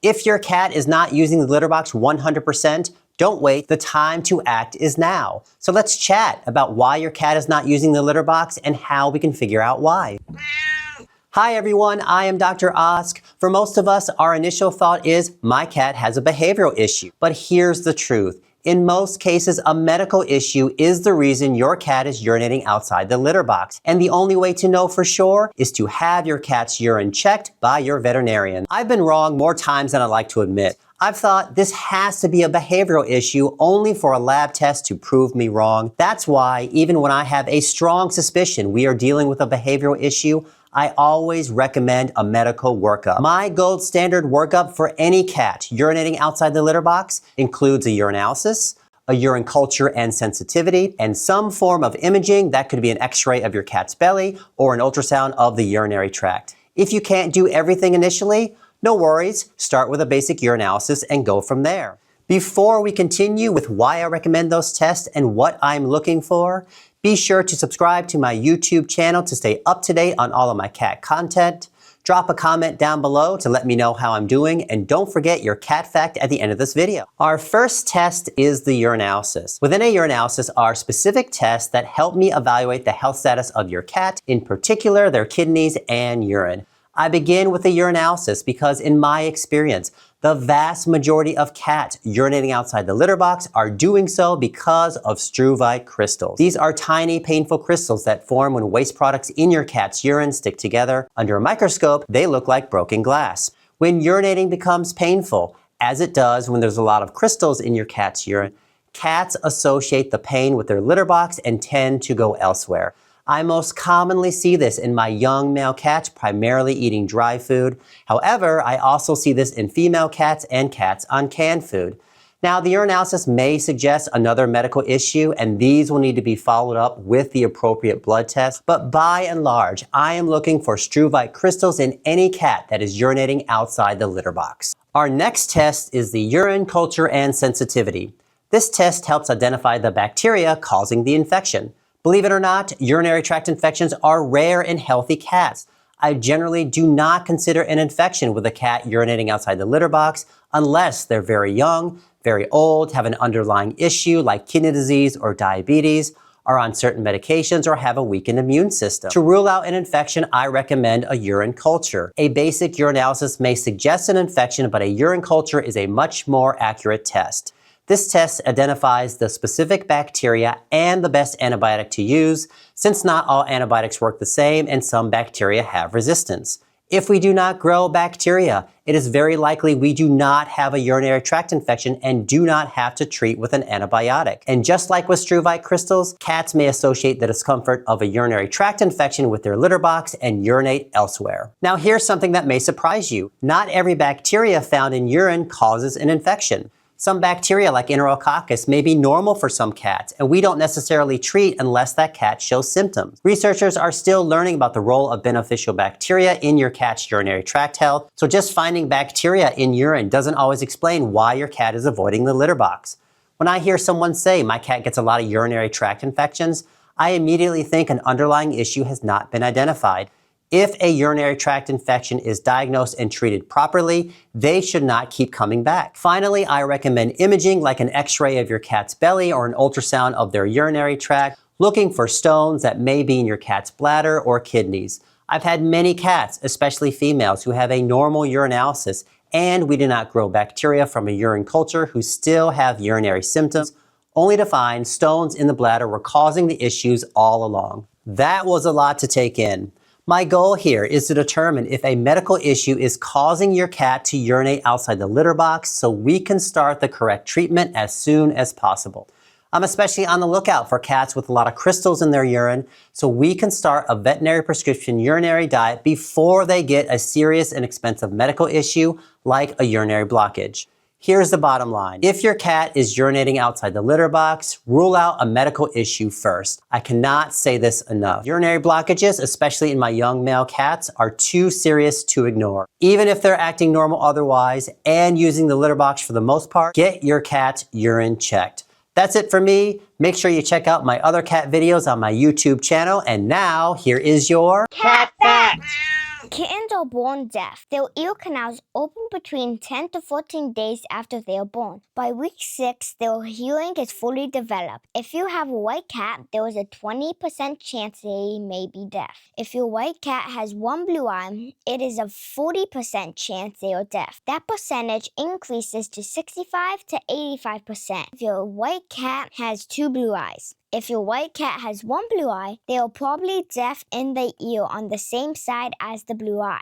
If your cat is not using the litter box 100%, don't wait. The time to act is now. So let's chat about why your cat is not using the litter box and how we can figure out why. Hi everyone, I am Dr. Osk. For most of us, our initial thought is, my cat has a behavioral issue. But here's the truth. In most cases, a medical issue is the reason your cat is urinating outside the litter box. And the only way to know for sure is to have your cat's urine checked by your veterinarian. I've been wrong more times than I like to admit. I've thought this has to be a behavioral issue only for a lab test to prove me wrong. That's why even when I have a strong suspicion we are dealing with a behavioral issue, I always recommend a medical workup. My gold standard workup for any cat urinating outside the litter box includes a urinalysis, a urine culture and sensitivity, and some form of imaging. That could be an x-ray of your cat's belly or an ultrasound of the urinary tract. If you can't do everything initially, no worries. Start with a basic urinalysis and go from there. Before we continue with why I recommend those tests and what I'm looking for, be sure to subscribe to my YouTube channel to stay up to date on all of my cat content. Drop a comment down below to let me know how I'm doing, and don't forget your cat fact at the end of this video. Our first test is the urinalysis. Within a urinalysis are specific tests that help me evaluate the health status of your cat, in particular their kidneys and urine. I begin with the urinalysis because in my experience, the vast majority of cats urinating outside the litter box are doing so because of struvite crystals. These are tiny, painful crystals that form when waste products in your cat's urine stick together. Under a microscope, they look like broken glass. When urinating becomes painful, as it does when there's a lot of crystals in your cat's urine, cats associate the pain with their litter box and tend to go elsewhere. I most commonly see this in my young male cats, primarily eating dry food. However, I also see this in female cats and cats on canned food. Now, the urinalysis may suggest another medical issue, and these will need to be followed up with the appropriate blood test. But by and large, I am looking for struvite crystals in any cat that is urinating outside the litter box. Our next test is the urine culture and sensitivity. This test helps identify the bacteria causing the infection. Believe it or not, urinary tract infections are rare in healthy cats. I generally do not consider an infection with a cat urinating outside the litter box unless they're very young, very old, have an underlying issue like kidney disease or diabetes, are on certain medications, or have a weakened immune system. To rule out an infection, I recommend a urine culture. A basic urinalysis may suggest an infection, but a urine culture is a much more accurate test. This test identifies the specific bacteria and the best antibiotic to use, since not all antibiotics work the same and some bacteria have resistance. If we do not grow bacteria, it is very likely we do not have a urinary tract infection and do not have to treat with an antibiotic. And just like with struvite crystals, cats may associate the discomfort of a urinary tract infection with their litter box and urinate elsewhere. Now here's something that may surprise you. Not every bacteria found in urine causes an infection. Some bacteria like Enterococcus may be normal for some cats, and we don't necessarily treat unless that cat shows symptoms. Researchers are still learning about the role of beneficial bacteria in your cat's urinary tract health, so just finding bacteria in urine doesn't always explain why your cat is avoiding the litter box. When I hear someone say, my cat gets a lot of urinary tract infections, I immediately think an underlying issue has not been identified. If a urinary tract infection is diagnosed and treated properly, they should not keep coming back. Finally, I recommend imaging like an x-ray of your cat's belly or an ultrasound of their urinary tract, looking for stones that may be in your cat's bladder or kidneys. I've had many cats, especially females, who have a normal urinalysis, and we do not grow bacteria from a urine culture who still have urinary symptoms, only to find stones in the bladder were causing the issues all along. That was a lot to take in. My goal here is to determine if a medical issue is causing your cat to urinate outside the litter box so we can start the correct treatment as soon as possible. I'm especially on the lookout for cats with a lot of crystals in their urine so we can start a veterinary prescription urinary diet before they get a serious and expensive medical issue like a urinary blockage. Here's the bottom line. If your cat is urinating outside the litter box, rule out a medical issue first. I cannot say this enough. Urinary blockages, especially in my young male cats, are too serious to ignore. Even if they're acting normal otherwise and using the litter box for the most part, get your cat's urine checked. That's it for me. Make sure you check out my other cat videos on my YouTube channel. And now, here is your Cat Fact! Kittens are born deaf. Their ear canals open between 10 to 14 days after they are born. By week 6, their hearing is fully developed. If you have a white cat, there is a 20% chance they may be deaf. If your white cat has one blue eye, it is a 40% chance they are deaf. That percentage increases to 65 to 85% if your white cat has two blue eyes. If your white cat has one blue eye, they are probably deaf in the ear on the same side as the blue eye.